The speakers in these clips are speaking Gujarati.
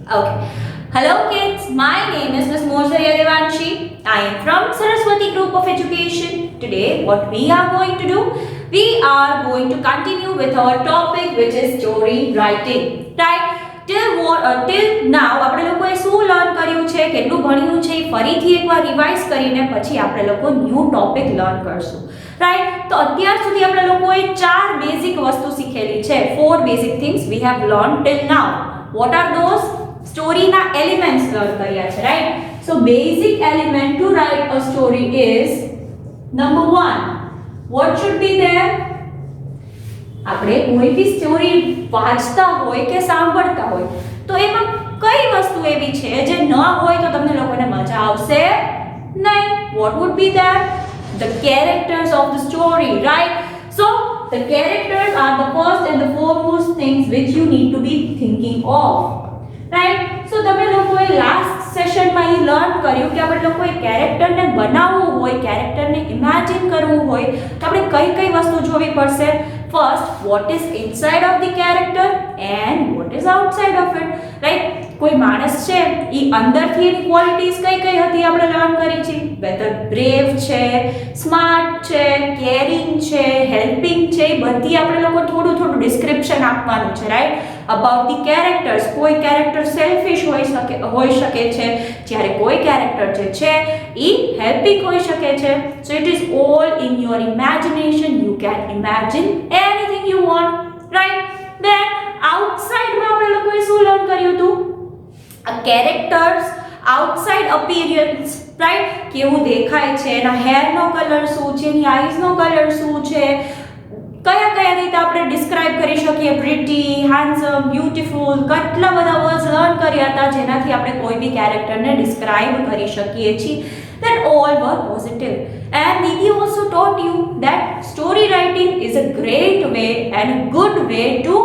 Okay. Hello kids, my name is Ms. Moshaya Devanshi. I am from Saraswati Group of Education. Today what we are going to do? We are going to continue with our topic which is story writing. Right? Till now આપણે લોકોએ શું લર્ન કર્યું છે, કેટલું ભણ્યું છે, ફરીથી એકવાર રિવાઇઝ કરીને પછી આપણે લોકો ન્યૂ ટોપિક લર્ન કરશું. રાઈટ? તો અત્યાર સુધી આપણે લોકોએ ચાર બેઝિક વસ્તુ શીખેલી છે. Four basic things we have learn till now. What are those? Story na elements learn કર્યા છે, right? So basic element to write a story is number 1. What should be there? આપણે કોઈ બી સ્ટોરી વાંચતા હોય કે સાંભળતા હોય તો એમાં કઈ વસ્તુ એવી છે જે ન હોય તો તમને લોકોને મજા આવશે નહીં? What would be there? The characters of the story, right? So the characters are the first and the foremost things which you need to be thinking of. Right? So તમે લોકોએ લાસ્ટ સેશનમાં એ લર્ન કર્યું કે આપણે લોકોએ કેરેક્ટરને બનાવવું હોય, કેરેક્ટરને ઇમેજિન કરવું હોય તો આપણે કઈ કઈ વસ્તુ જોવી પડશે? First, what is inside of the character and what is outside of it. Right? કોઈ માણસ છે એ અંદરથી એની ક્વોલિટીઝ કઈ કઈ હતી આપણે લર્ન કરી છે. વેધર બ્રેવ છે, સ્માર્ટ છે, કેરિંગ છે, હેલ્પિંગ છે, એ બધી આપણે લોકો થોડું થોડું ડિસ્ક્રિપ્શન આપવાનું છે. રાઈટ? About the characters. કોઈ કેરેક્ટર સેલ્ફિશ હોઈ શકે છે, જ્યારે કોઈ કેરેક્ટર જે છે એ હેલ્પિંગ હોઈ શકે છે. So it is all in your imagination. You can imagine anything you want. Right? Then આઉટસાઇડમાં આપણે લોકોએ શું લર્ન કર્યું હતું? Characters outside appearance. રાઈટ? કેવું દેખાય છે, એના હેરનો કલર શું છે, એની આઈઝનો કલર શું છે, કયા કયા રીતે આપણે ડિસ્ક્રાઇબ કરી શકીએ, પ્રિટી, હેન્ડસમ, બ્યુટીફુલ, કેટલા બધા વર્ડ્સ લર્ન કર્યા હતા જેનાથી આપણે કોઈ બી કેરેક્ટરને ડિસ્ક્રાઇબ કરી શકીએ છીએ. That all were positive. And Nidhi also taught you that story writing is a great way and a good way to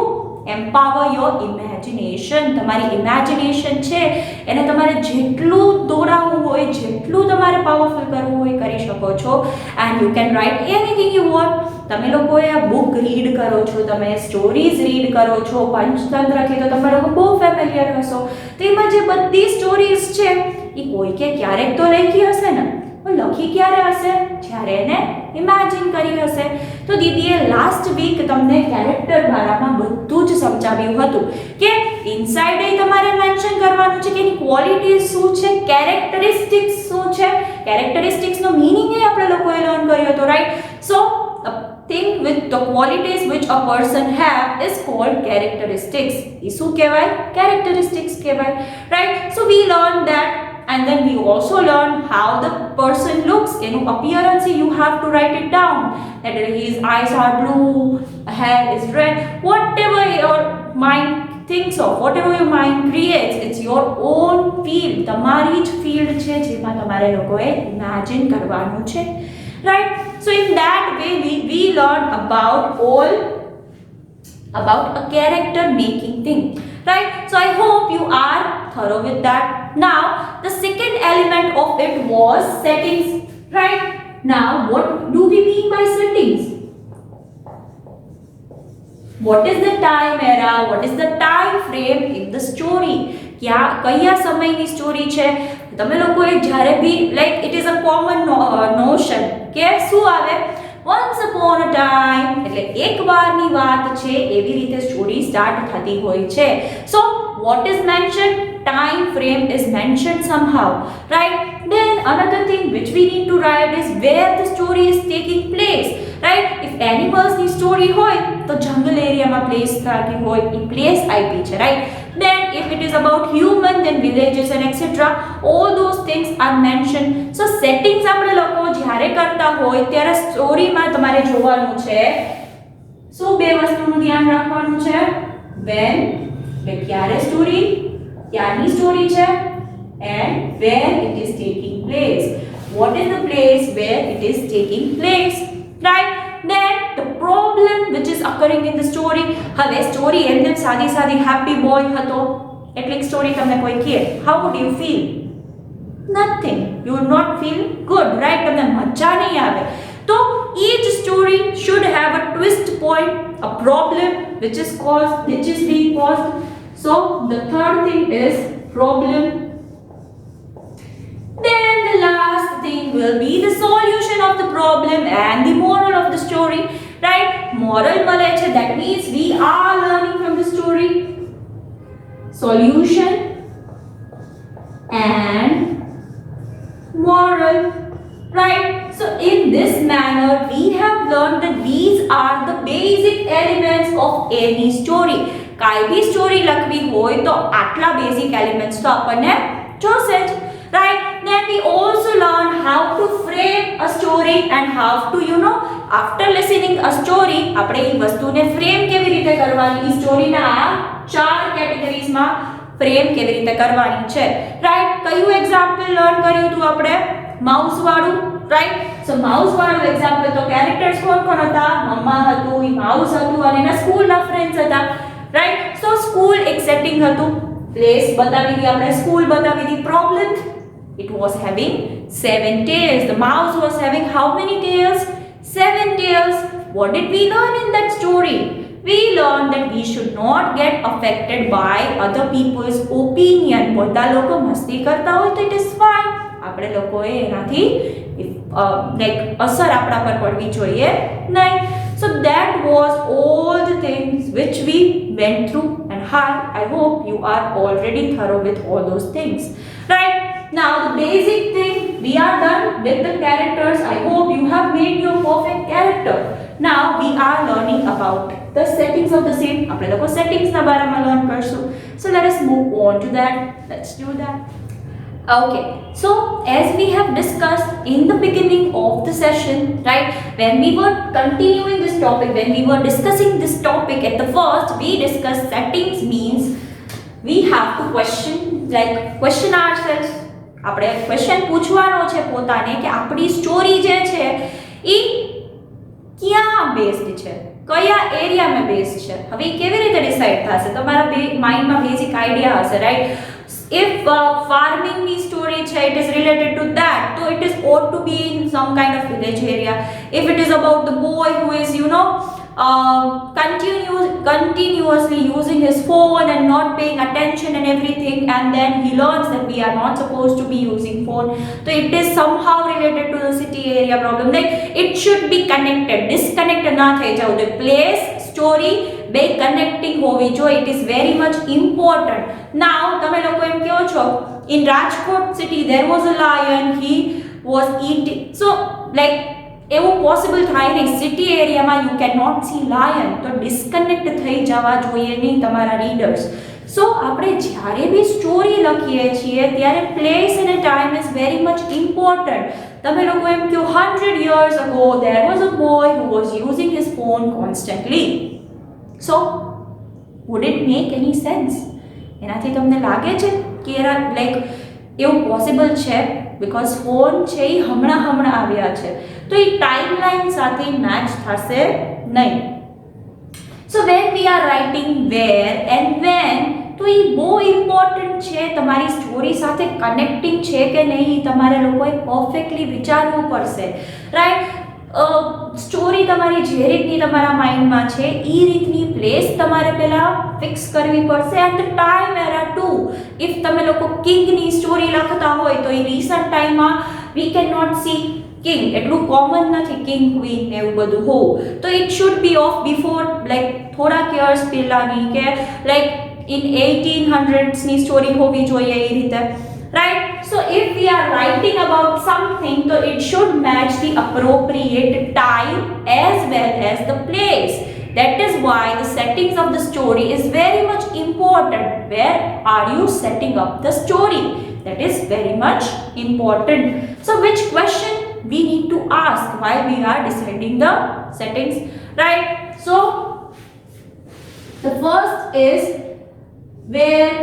empower your imagination. તમારી ઇમેજિનેશન છે એને તમારે જેટલું દોડાવવું હોય, જેટલું તમારે પાવરફુલ કરવું હોય કરી શકો છો. And you can write anything you want. તમે લોકોએ આ બુક રીડ કરો છો, તમે સ્ટોરીઝ રીડ કરો છો, પંચતંત્રથી તો તમે લોકો બહુ ફેમિલિયર હશો. તો એમાં જે બધી સ્ટોરીઝ છે એ કોઈકે ક્યારેક તો લખી હશે ને. લખી ક્યારે હશે? જ્યારે એને ઇમેજિન કરી હશે. તો દીદીએ લાસ્ટ વીક તમને કેરેક્ટર બારામાં બધું જ સમજાવ્યું હતું કે ઇનસાઇડ એ તમારે મેન્શન કરવાનું છે કે એની ક્વોલિટીઝ શું છે, કેરેક્ટરિસ્ટિક્સ શું છે. કેરેક્ટરિસ્ટિક્સનો મિનિંગ એ આપણે લોકોએ લર્ન કર્યો હતો. Right? So thing with the qualities which a person have is called characteristics. Isu kehvay? Characteristics kehvay. Right? So we learned that, and then we also learned how the person looks. In appearance you have to write it down, that his eyes are blue, hair is red, whatever your mind thinks of, whatever your mind creates, it's your own field. તમારી જ field છે જેમાં તમારે લોકોએ imagine કરવાનું છે. Right? So in that way we learn about a character making thing. Right? So I hope you are thorough with that. Now the second element of it was settings. Right? Now what do we mean by settings? What is the time era? What is the time frame in the story? કયા સમયની સ્ટોરી છે? તમે લોકોએ જ્યારે be like it is a common notion કે શું આવે? વન્સ અપોન અ ટાઈમ, એટલે એક વારની વાત છે એવી રીતે સ્ટોરી સ્ટાર્ટ થતી હોય છે. સો what is mentioned? Time frame is mentioned somehow. Right? Then another thing which we need to write is where the story is taking place. Right? If animals ની સ્ટોરી હોય તો જંગલ એરિયામાં પ્લેસ થતી હોય, એ પ્લેસ આપી છે. Right? Then if it is about human, then villages and etc. all those things are mentioned. So settings આપણે લોકો જ્યારે કરતા હોય ત્યારે સ્ટોરીમાં તમારે જોવાનું છે શું બે વસ્તુનું ધ્યાન રાખવાનું છે? when, એટલે ક્યારે સ્ટોરી, ક્યારની સ્ટોરી છે, and where it is taking place. What is the place where it is taking place? Right? Then the problem which is occurring in the story. હવે સ્ટોરી એમને સાદી સાદી હેપી બોય હતો એટલી સ્ટોરી તમને કોઈ કહે, how would you feel? Nothing. You will not feel good. Right? તમને મજા નહીં આવે. તો each story should have a twist point, a problem which is being caused. So the third thing is problem. Then the last thing will be the solution of the problem and the moral of the story, right? Moral male che, that means we are learning from the story. Solution and moral, right? So in this manner we have learned that these are the basic elements of any story. કાઈ ભી સ્ટોરી લખવી હોય તો આટલા બેઝિક એલિમેન્ટ્સ તો આપણને જોશે જ, right? Then we also learn how to frame a story and how to, after listening a story, આપણે એ વસ્તુને ફ્રેમ કેવી રીતે કરવાની, એ સ્ટોરીના આ ચાર કેટેગરીઝમાં ફ્રેમ કેવી રીતે કરવાની છે, રાઈટ? કયું એક્ઝામ્પલ લર્ન કર્યું હતું આપણે? માઉસ વાળું, રાઈટ? સો માઉસ વાળું એક્ઝામ્પલ તો કેરેક્ટર્સ કોણ હતા? મમ્મા હતું, ઈ માઉસ હતું અને એના સ્કૂલના ફ્રેન્ડ્સ હતા, રાઈટ? સો સ્કૂલ એક સેટિંગ હતું, પ્લેસ બતાવી દી આપણે, સ્કૂલ બતાવી દી, problem it was having 7 tails. The mouse was having how many tails? 7 tails. What did we learn in that story? We learned that we should not get affected by other people's opinion. બધા લોકો મસ્તી કરતા હોય તો it is fine. આપણે લોકોએ એનાથી like અસર આપણા પર પડવી જોઈએ નહીં. So that was all the things which we went through, and I hope you are already thorough with all those things, right? Now the basic thing we are done with the characters. I hope you have made your perfect character. Now we are learning about the settings of the same. આપણે લોકો settings ના બારામાં learn કરશું. So let us move on to that. Let's do that. Okay, so as we have discussed in the beginning of the session, right, when we were continuing this topic, when we were discussing this topic at the first, we discussed settings means we have to question ourselves. આપણે ક્વેશ્ચન પૂછવાનો છે પોતાને કે આપણી સ્ટોરી જે છે એ ક્યાં બેસ્ડ છે, કયા એરિયામાં બેસ્ડ છે. હવે એ કેવી રીતે ડિસાઇડ થશે? તમારા માઇન્ડમાં બેઝિક આઈડિયા હશે, right? If farming story it is related to that, so it is ought to be in some kind of village area. If it is about the boy who is continuously using his phone and not paying attention and everything, and then he learns that we are not supposed to be using phone, so it is somehow related to the city area problem. Like it should be connected, disconnected na thai jao. The place story બે કનેક્ટિંગ હોવી જોઈએ. It is very much important. Now તમે લોકો એમ કહો છો in Rajkot city there was a lion, he was eating. So like એવું પોસિબલ થાય નહીં. સિટી એરિયામાં you can not see lion, તો ડિસ્કનેક્ટ થઈ જવા જોઈએ નહીં તમારા રીડર્સ. સો આપણે જ્યારે બી સ્ટોરી લખીએ છીએ ત્યારે પ્લેસ અને time is very much important. તમે લોકો એમ કહો 100 years ago there was a boy who was using his phone constantly. So would it make any sense? એનાથી તમને લાગે છે કે લાઈક એવું પોસિબલ છે? બિકોઝ ફોન છે એ હમણાં આવ્યા છે, તો એ ટાઈમલાઈન સાથે મેચ થશે નહીં. So when we are writing where and when, તો એ બહુ ઇમ્પોર્ટન્ટ છે. તમારી સ્ટોરી સાથે કનેક્ટિંગ છે કે નહીં તમારે લોકોએ પરફેક્ટલી વિચારવું પડશે, રાઈટ? સ્ટોરી તમારી જે રીતની તમારા માઇન્ડમાં છે એ રીતની પ્લેસ તમારે પહેલાં ફિક્સ કરવી પડશે, and the time era too. If તમે લોકો કિંગની સ્ટોરી લખતા હોય તો એ રિસન્ટ ટાઈમમાં we can not see king, એટલું કોમન નથી કિંગ ક્વીન ને એવું બધું હોવું. તો it should be of before like થોડાક યર્સ પહેલાંની, કે લાઈક ઇન 1800sની સ્ટોરી હોવી જોઈએ એ રીતે, right? So if we are writing about something, so it should match the appropriate time as well as the place. That is why the settings of the story is very much important. Where are you setting up the story? That is very much important. So which question we need to ask while we are deciding the settings, right? So the first is where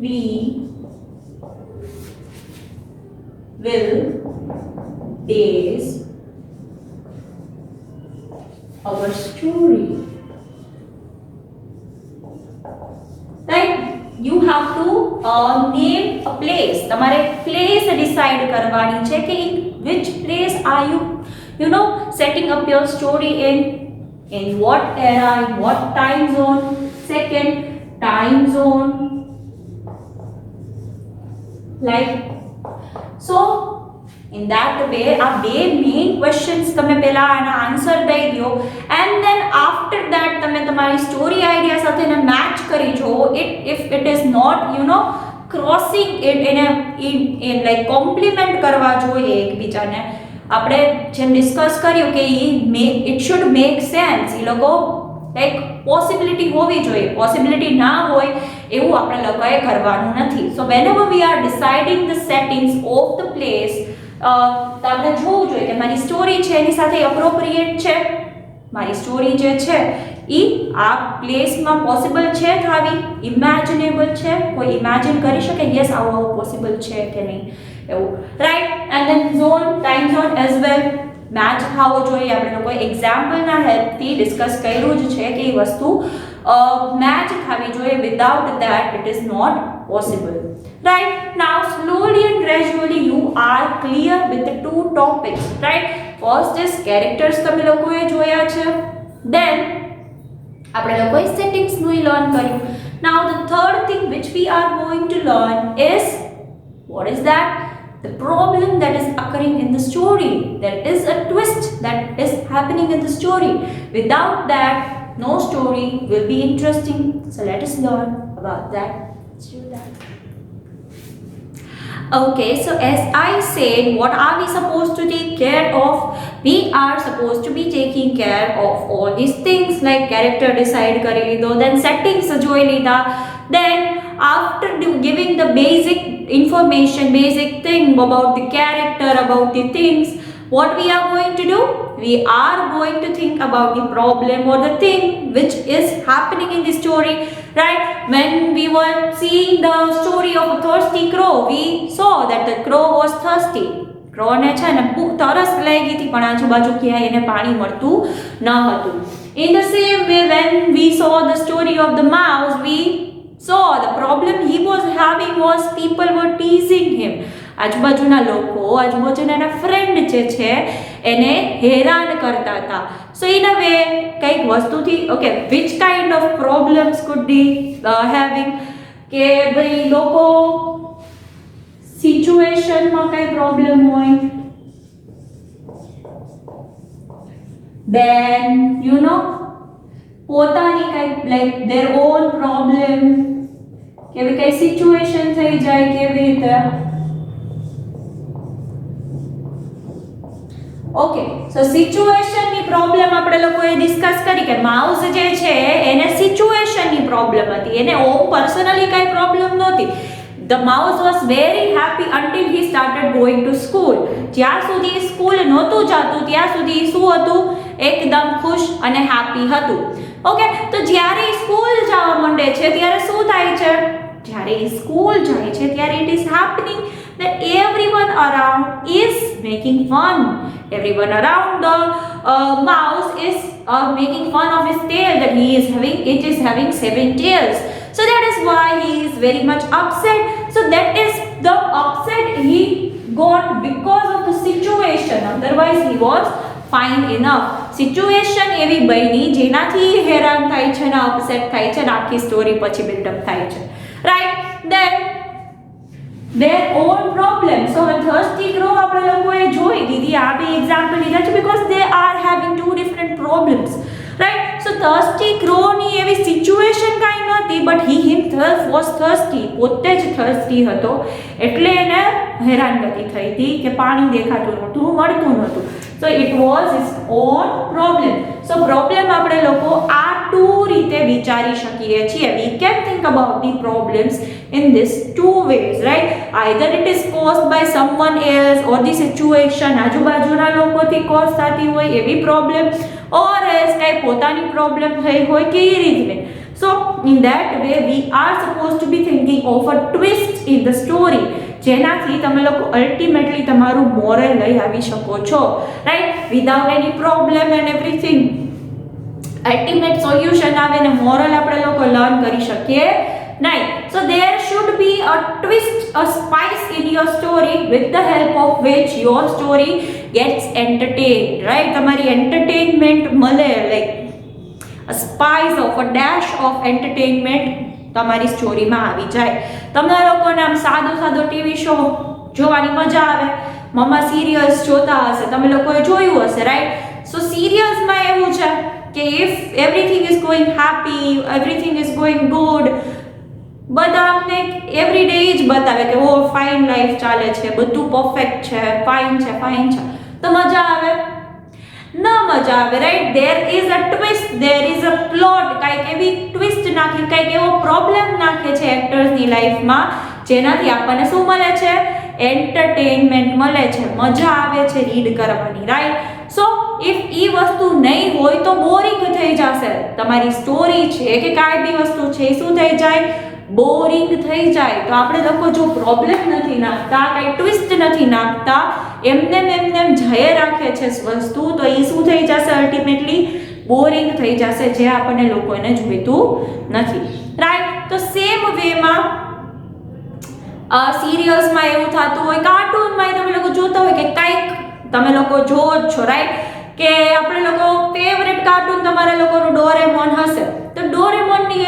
we will base our story. Right? You have to name a place. તમારે place decide કરવાની છે કે in which place are you setting up your story in. in what era, in what time zone. Second, time zone, like so. In that way, આ બે main questions તમે પહેલા આના આન્સર દઈ દો, and then after that તમે તમારી સ્ટોરી આઈડિયા સાથે એને મેચ કરી જો. if it is not crossing it in like compliment કરવા જોઈએ એકબીજાને. આપણે જેમ ડિસ્કસ કર્યું કે it should make sense. એ લોકો લાઈક પોસિબિલિટી હોવી જોઈએ, પોસિબિલિટી ના હોય એવું આપણે લોકોએ કરવાનું નથી. સો whenever we are deciding the settings of the place, તો આપણે જોવું જોઈએ કે મારી સ્ટોરી છે એની સાથે એપ્રોપ્રિએટ છે, મારી સ્ટોરી જે છે એ આ પ્લેસમાં પોસિબલ છે થાવી, ઇમેજિનેબલ છે, કોઈ ઇમેજિન કરી શકે યસ આવું પોસિબલ છે કે નહીં એવું, right. And then zone, time zone as well match થવો જોઈએ. આપણે લોકોએ એક્ઝામ્પલના હેલ્પથી ડિસ્કસ કર્યું જ છે કે એ વસ્તુ મેચ થવી જોઈએ. Without that it is not possible. Right, now slowly and gradually you are clear with the two topics. Right, first is characters તમે લોકોએ જોયા છે, then આપણે લોકોએ settings નું લર્ન કર્યું. Now the third thing which we are going to learn is, what is that? The problem that is occurring in the story. There is a twist that is happening in the story. Without that, no story will be interesting. So let us learn about that. Let's do that. Okay, so as I said, what are we supposed to take care of? We are supposed to be taking care of all these things like character decide kari lido, then settings joyi lida, then after giving the basic information, basic thing about the character, about the things, what we are going to do? We are going to think about the problem or the thing which is happening in the story. Right, when we were seeing the story of a thirsty crow, we saw that the crow was thirsty. Crow ને છે ને તરસ લાગી હતી પણ આજુબાજુ ક્યાંય એને પાણી મળતું ન હતું. In the same way, when we saw the story of the mouse, we saw the problem he was having was people were teasing him. આજુબાજુના લોકો, આજુબાજુના એના ફ્રેન્ડ જે છે એને હેરાન કરતા હતા. સો ઇન અ વે કંઈક વસ્તુથી okay which kind of problems food B having, કે ભાઈ લોકો સિચ્યુએશનમાં કઈ પ્રોબ્લેમ હોય, then પોતાની કઈ લાઈક their own problem, કે ભાઈ કઈ સિચ્યુએશન થઈ જાય કેવી રીતે. ઓકે, સો સિચ્યુએશનની પ્રોબ્લેમ આપણે લોકોએ ડિસ્કસ કરી કે માઉસ જે છે એને સિચ્યુએશનની પ્રોબ્લેમ હતી, એને ઓમ પર્સનલી કઈ પ્રોબ્લેમ નહોતી. The mouse was very happy until he started going to school. જ્યાં સુધી સ્કૂલ નહોતું જતું ત્યાં સુધી શું હતું, એકદમ ખુશ અને હેપી હતું. ઓકે, તો જ્યારે સ્કૂલ જવા માંડે છે ત્યારે શું થાય છે, જ્યારે સ્કૂલ જાય છે ત્યારે it is happening that everyone around is making fun. Everyone around the mouse is making fun of his tail, that it is having 7 tails. So that is why he is very much upset. So that is the upset he got because of the situation. Otherwise he was fine enough. Situation એવી બની જેનાથી હેરાન થાય છે ને અપસેટ થાય છે ને આખી સ્ટોરી પછી બિલ્ડઅપ થાય છે. Right, then their own problem. So a thirsty crow આપણે લોકોએ જોઈ દીધી, આ બે એક્ઝામ્પલ લીધા છે because they are having two different problems. Right, so thirsty crow ની એવી સિચ્યુએશન કાંઈ નહોતી, but he himself was thirsty. પોતે જ thirsty હતો એટલે એને હેરાનગતિ થઈ હતી કે પાણી દેખાતું નહોતું, મળતું નહોતું. So it was his own problem. So problem આપણે લોકો આ ટુ રીતે વિચારી શકીએ છીએ. We can think about the problems in this two ways, right? Either it is caused by someone else or the situation આજુબાજુના લોકોથી કોઝ થતી હોય એવી પ્રોબ્લેમ, or else કઈ પોતાની પ્રોબ્લેમ થઈ હોય કે એ રીતે. So in that way we are supposed to be thinking of a twist in the story, જેનાથી તમે લોકો અલ્ટિમેટલી તમારું મોરલ લઈ આવી શકો છો. Right, without any problem and everything ultimate solution આવે ને મોરલ આપણે લોકો લર્ન કરી શકીએ નહીં. So there should be a twist, a spice in your story with the help of which your story gets entertained. Right, તમારી entertainment મળે, like a spice of a dash of entertainment તમારી સ્ટોરીમાં આવી જાય. તમને લોકોને આમ સાદો ટીવી શો જોવાની મજા આવે. મમ્મા સિરિયલ્સ જોતા હશે, તમે લોકોએ જોયું હશે, રાઈટ? સો સિરિયલ્સમાં એવું છે કે if everything is going happy, everything is going good, બધા અમને એવરી ડે જ બતાવે કે ઓ ફાઇન લાઈફ ચાલે છે, બધું પરફેક્ટ છે, ફાઇન છે, તો મજા આવે? ન મજા આવે, right? There is a twist, there is a plot, કાંઈક એવી ટ્વિસ્ટ નાખી, કાંઈક એવો પ્રોબ્લેમ નાખે છે એક્ટર્સની લાઈફમાં, જેનાથી આપણને શું મળે છે? એન્ટરટેનમેન્ટ મળે છે, મજા આવે છે રીડ કરવાની, રાઈટ? સો ઇફ ઈ વસ્તુ નહીં હોય તો બોરિંગ થઈ જશે. તમારી સ્ટોરી છે કે કાંઈ બી વસ્તુ છે, શું થઈ જાય? બોરિંગ થઈ જાય. તો આપણે લોકો જો પ્રોબ્લેમ નથી નાખતા, કાંઈ ટ્વિસ્ટ નથી નાખતા, એમને જય રાખે છે વસ્તુ, તો એ શું થઈ જશે? અલ્ટિમેટલી બોરિંગ થઈ જશે, જે આપણને લોકોને જોઈતું નથી, રાઈટ? તો સેમ વેમાં સિરિયલ્સમાં એવું થતું હોય, કાર્ટૂનમાં તમે લોકો જોતા હોય કે કાંઈક તમે લોકો જોવો જ છો, રાઈટ? કે આપણે લોકો ફેવરેટ કાર્ટૂન તમારા લોકોનું ડોરેમોન હશે, તો ડોરેમોનની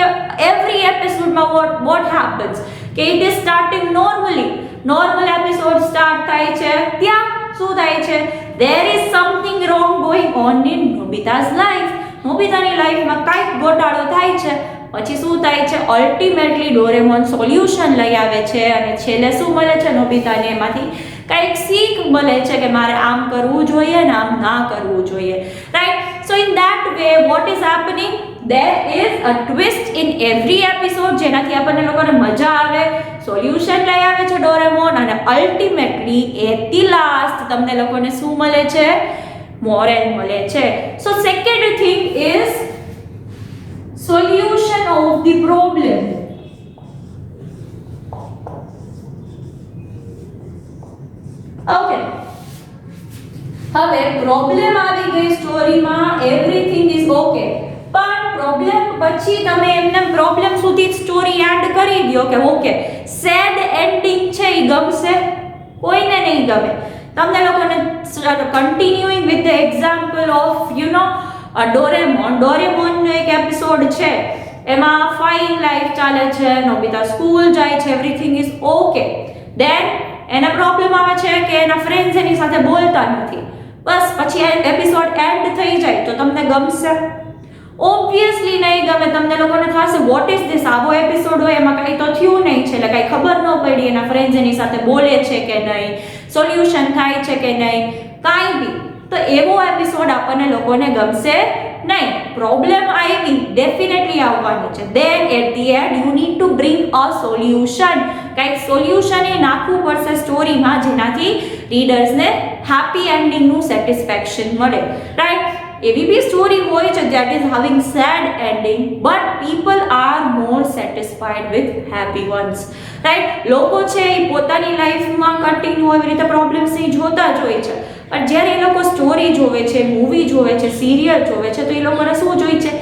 એવરી એપિસોડમાં વોટ હેપન્સ કે it is starting normal episode start થાય છે, ત્યાં શું થાય છે? there is something wrong going on in નોબિતા's life. નોબિતાની લાઈફમાં કાંઈક ગોટાળો થાય છે, પછી શું થાય છે? અલ્ટિમેટલી ડોરેમોન સોલ્યુશન લઈ આવે છે, અને છેલ્લે શું મળે છે નોબિતાને? એમાંથી કાંઈક શીખ મળે છે કે મારે આમ કરવું જોઈએ ને આમ ના કરવું જોઈએ, right? So in that way what is happening? there is a twist in every episode, જેનાથી આપણને લોકોને મજા આવે, સોલ્યુશન લઈ આવે છે ડોરેમોન, અને અલ્ટિમેટલી એટ ધી લાસ્ટ તમને લોકોને શું મળે છે? મોરલ મળે છે. So second thing is solution of the problem. Okay, હવે પ્રોબ્લેમ આવી ગઈ સ્ટોરીમાં, એવરીથિંગ ઇઝ ઓકે, પણ પ્રોબ્લેમ પછી તમે એમને પ્રોબ્લેમ સુધી સ્ટોરી એન્ડ કરી દો કે ઓકે સેડ એન્ડિંગ છે, એ ગમશે? કોઈને નહીં ગમે. તમને લોકોને continuing with the example of ડોરેમોનનો એક એપિસોડ છે, એમાં ફાઇન લાઈફ ચાલે છે, નોબિતા સ્કૂલ જાય છે, એવરીથિંગ ઇઝ ઓકે. દેન એને પ્રોબ્લેમ આવે છે કે એના ફ્રેન્ડ્સ એની સાથે બોલતા નથી. બસ પછી એપિસોડ એન્ડ થઈ જાય તો તમને ગમશે? ઓબ્વિયસલી નહીં ગમે. તમને લોકોને થશે વોટ ઇઝ ધીસ? આવો એપિસોડ હોય એમાં કંઈ તો થયું નહીં છે, એટલે કંઈ ખબર ન પડી એના ફ્રેન્ડ્સ એની સાથે બોલે છે કે નહીં, સોલ્યુશન થાય છે કે નહીં, કાંઈ બી. તો એવો એપિસોડ આપણને લોકોને ગમશે નહીં. પ્રોબ્લેમ આવી, ડેફિનેટલી આવવાની છે. Then at the end you need to bring a solution. કંઈક સોલ્યુશન એ નાખવું પડશે સ્ટોરીમાં, જેનાથી રીડર્સને હેપી એન્ડિંગનું સેટિસ્ફેક્શન મળે, રાઈટ? એવી બી સ્ટોરી હોય છે that is having sad ending but people are more satisfied with happy ones, right? લોકો છે એ પોતાની લાઈફમાં કન્ટિન્યુ એવી રીતે પ્રોબ્લેમ્સ નહીં જોતા જ હોય છે, પણ જ્યારે એ લોકો સ્ટોરી જોવે છે, મૂવી જોવે છે, સિરિયલ જોવે છે, તો એ લોકોને શું જોઈએ છે?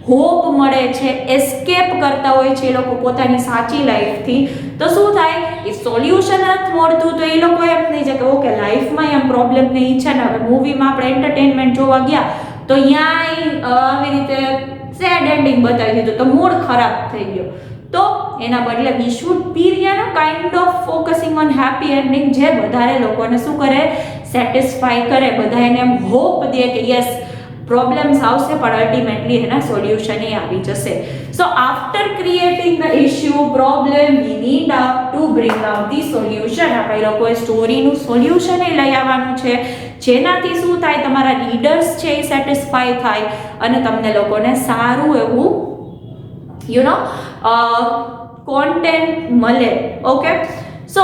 હોપ મળે છે, એસ્કેપ કરતા હોય છે એ લોકો પોતાની સાચી લાઈફથી. તો શું થાય? એ સોલ્યુશન નથી મળતું તો એ લોકો એમ નહીં છે કે ઓકે લાઈફમાં એમ પ્રોબ્લેમ નહીં છે ને, હવે મૂવીમાં આપણે એન્ટરટેનમેન્ટ જોવા ગયા તો અહીંયા આવી રીતે સેડ એન્ડિંગ બતાવી દીધું તો મૂડ ખરાબ થઈ ગયો. તો એના બદલે we should be kind of focusing on happy ending, જે વધારે લોકોને શું કરે? સેટિસ્ફાય કરે, બધા એને એમ હોપ દે કે યસ પ્રોબ્લેમ્સ આવશે પણ અલ્ટિમેટલી એના સોલ્યુશન એ આવી જશે. So after creating the issue problem we need to bring out the solution. આપણે લોકોએ સ્ટોરીનું સોલ્યુશન એ લઈ આવવાનું છે, જેનાથી શું થાય? તમારા રીડર્સ છે એ સેટિસ્ફાય થાય અને તમને લોકોને સારું એવું કોન્ટેન્ટ મળે. Okay, so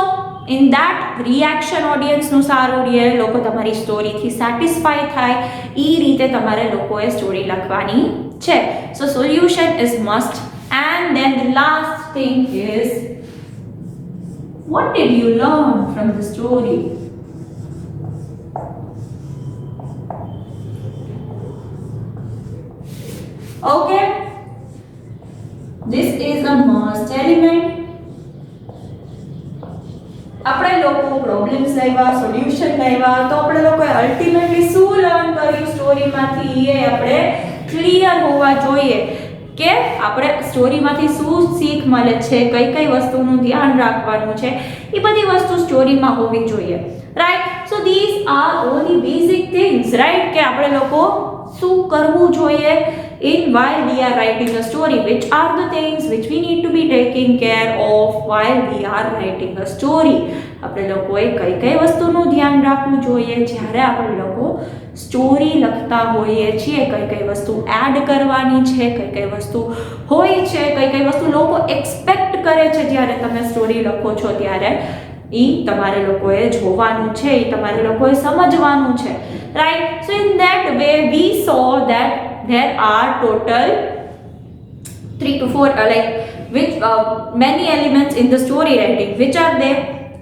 in that reaction ઓડિયન્સનું સારું રહે, લોકો તમારી સ્ટોરીથી સેટિસ્ફાય થાય, એ રીતે તમારે લોકોએ સ્ટોરી લખવાની છે. So solution is must. And then the last thing is what did you learn from the story? Okay, this is a must element. આપણે લોકો પ્રોબ્લેમ્સ લાવ્યા, સોલ્યુશન લાવ્યા, તો આપણે લોકોએ અલ્ટિમેટલી શું લર્ન કર્યું સ્ટોરીમાંથી એ આપણે ક્લિયર હોવા જોઈએ કે આપણે સ્ટોરીમાંથી શું શીખ મળે છે, કઈ કઈ વસ્તુનું ધ્યાન રાખવાનું છે, એ બધી વસ્તુ સ્ટોરીમાં હોવી જોઈએ, right. So these are all the basic things, right, કે આપણે લોકો શું કરવું જોઈએ in while we are writing a story, which are the things which we need to be taking care of while we are writing a story. આપણે લોકોએ કઈ કઈ વસ્તુનું ધ્યાન રાખવું જોઈએ જ્યારે આપણે લોકો સ્ટોરી લખતા હોઈએ છીએ, કઈ કઈ વસ્તુ એડ કરવાની છે, કઈ કઈ વસ્તુ હોય છે, કઈ કઈ વસ્તુ લોકો એક્સપેક્ટ કરે છે જ્યારે તમે સ્ટોરી લખો છો ત્યારે, એ તમારે લોકોએ જોવાનું છે, એ તમારે લોકોએ સમજવાનું છે, right. So in that way V so that there are total 3 to 4 many elements in the story writing. Which are they?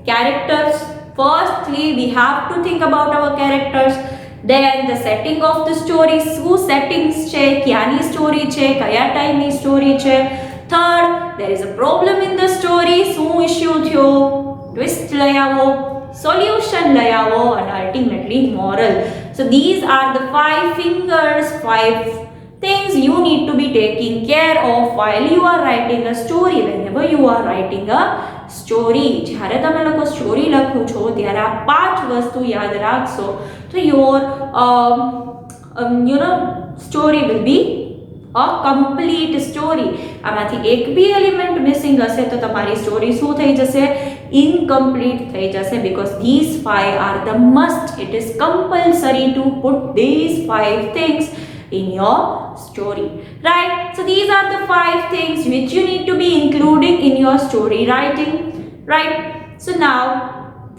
Characters. Firstly, we have to think about our characters. Then the setting of the story. શું settings છે, ક્યાંની સ્ટોરી છે, કયા ટાઈમની સ્ટોરી છે. Third, there is a problem in the story. શું ઇશ્યુ થયો, ટ્વિસ્ટ લઈ આવો, solution લઈ આવો, and ultimately moral. So these are the 5 fingers, 5 things you need to be taking care of while you are writing a story. Whenever you are writing a story, જ્યારે તમે લોકો સ્ટોરી લખો છો ત્યારે આ 5 વસ્તુ યાદ રાખશો તો your story will be a complete story. આમાંથી એક બી એલિમેન્ટ મિસિંગ હશે તો તમારી સ્ટોરી શું થઈ જશે, incomplete થઈ જશે, because these 5 are the must. It is compulsory to put these 5 things in your story, right? So these are the 5 things which you need to be including in your story writing, right? So now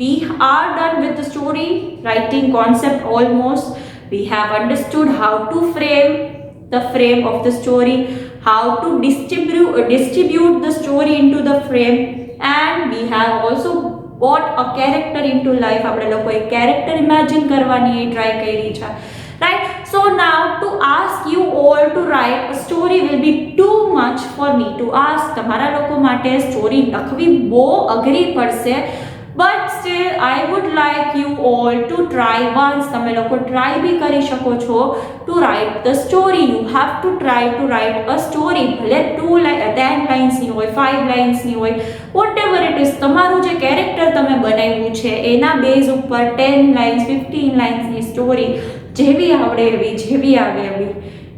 we are done with the story writing concept almost. We have understood how to frame the frame of the story, how to distribute the story into the frame, and we have also brought a character into life. આપણે લોકોએ character imagine કરવાની ટ્રાય કરી છે, right? So now to ask you all to write a story will be too much for me to ask. તમારા લોકો માટે સ્ટોરી લખવી બહુ અઘરી પડશે, but still I would like you all to try once. તમે લોકો ટ્રાય બી કરી શકો છો to write the story. You have to try to write a story. ભલે 10 lines ની હોય, 5 lines ની હોય, whatever it is. તમારું જે કેરેક્ટર તમે બનાવ્યું છે એના બેઝ ઉપર 10 lines 15 lines ની સ્ટોરી જેવી આવડે એવી, જેવી આવે એવી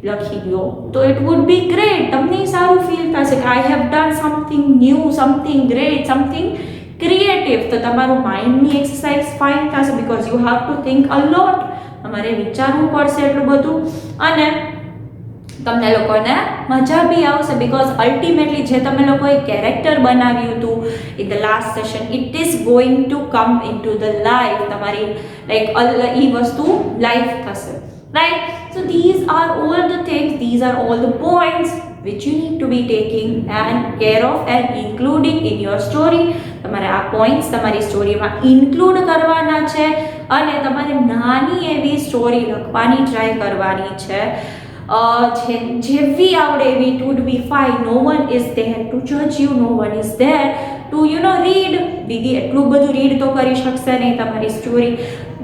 લખી દો તો it would be great. તમને સારું ફીલ થશે કે I have done something new, something great, something creative. તો તમારું માઇન્ડની એક્સરસાઇઝ ફાઇન થશે because you have to think a lot. તમારે વિચારવું પડશે એટલું બધું, અને તમને લોકોને મજા બી આવશે because ultimately જે તમે લોકોએ કેરેક્ટર બનાવ્યું હતું in the last session, it is going to come into the life. તમારી એ વસ્તુ લાઈફ થશે, right? So these are all the things, these are all the points which you need to be taking and care of and including in your story. તમારે આ પોઈન્ટ્સ તમારી સ્ટોરીમાં ઇન્ક્લુડ કરવાના છે અને તમારે નાની એવી સ્ટોરી લખવાની ટ્રાય કરવાની છે. જેવી આવડે એવી, it would be fine. No one is there to judge you, no one is there to read. દીદી એટલું બધું રીડ તો કરી શકશે નહીં તમારી story,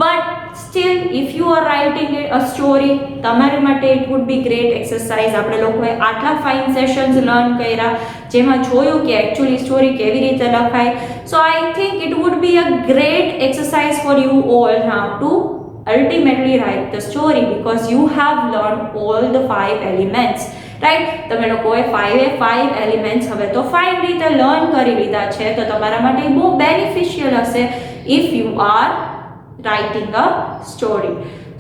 but still if you are writing a story તમારા માટે it would be great exercise. આપણે લોકોએ આટલા ફાઇન સેશન્સ લર્ન કર્યા જેમાં જોયું કે એકચ્યુઅલી સ્ટોરી કેવી રીતે લખાય. So I think it would be a great exercise for you all now to ultimately write the story because you have learned all the 5 elements, right? તમે લોકોએ 5 elements હવે તો ફાઇન રીતે લર્ન કરી લીધા છે તો તમારા માટે બહુ બેનિફિશિયલ હશે if you are writing a story.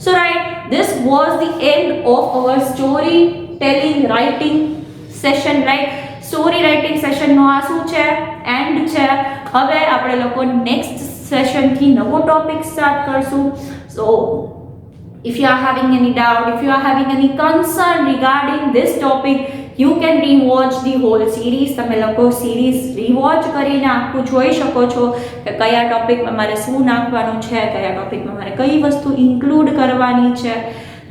So right, this was the end of our storytelling writing session, right? Story writing session નો આ શું છે, એન્ડ છે. હવે આપણે લોકો નેક્સ્ટ સેશન થી નવો ટોપિક સ્ટાર્ટ કરશું. So if you are having any doubt, if you are having any concern regarding this topic, you can rewatch the whole series. તમે લોકો સિરીઝ રિવોચ કરીને આખું જોઈ શકો છો કે કયા ટોપિકમાં મારે શું નાખવાનું છે, કયા ટોપિકમાં મારે કઈ વસ્તુ ઇન્ક્લુડ કરવાની છે,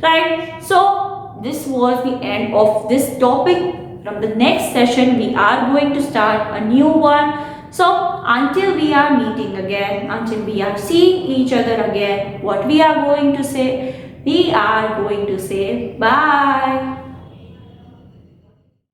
right? So this was the end of this topic. From the next session we are going to start a new one. So until we are meeting again, until we are seeing each other again, what we are going to say? We are going to say bye.